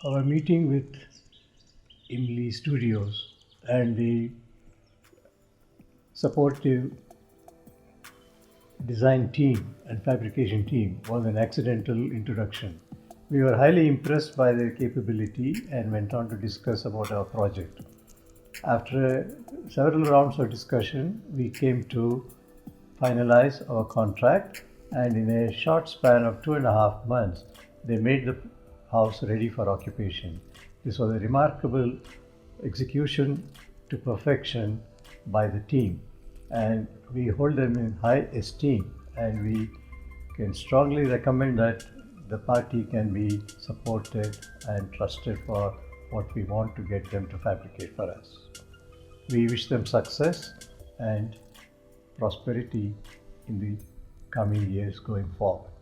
our meeting with Imly Studios and the supportive design team and fabrication team was an accidental introduction. We were highly impressed by their capability and went on to discuss about our project. After several rounds of discussion, we came to finalize our contract, and in a short span of 2.5 months, they made the house ready for occupation. This was a remarkable execution to perfection by the team, and we hold them in high esteem, and we can strongly recommend that the party can be supported and trusted for what we want to get them to fabricate for us. We wish them success and prosperity in the coming years going forward.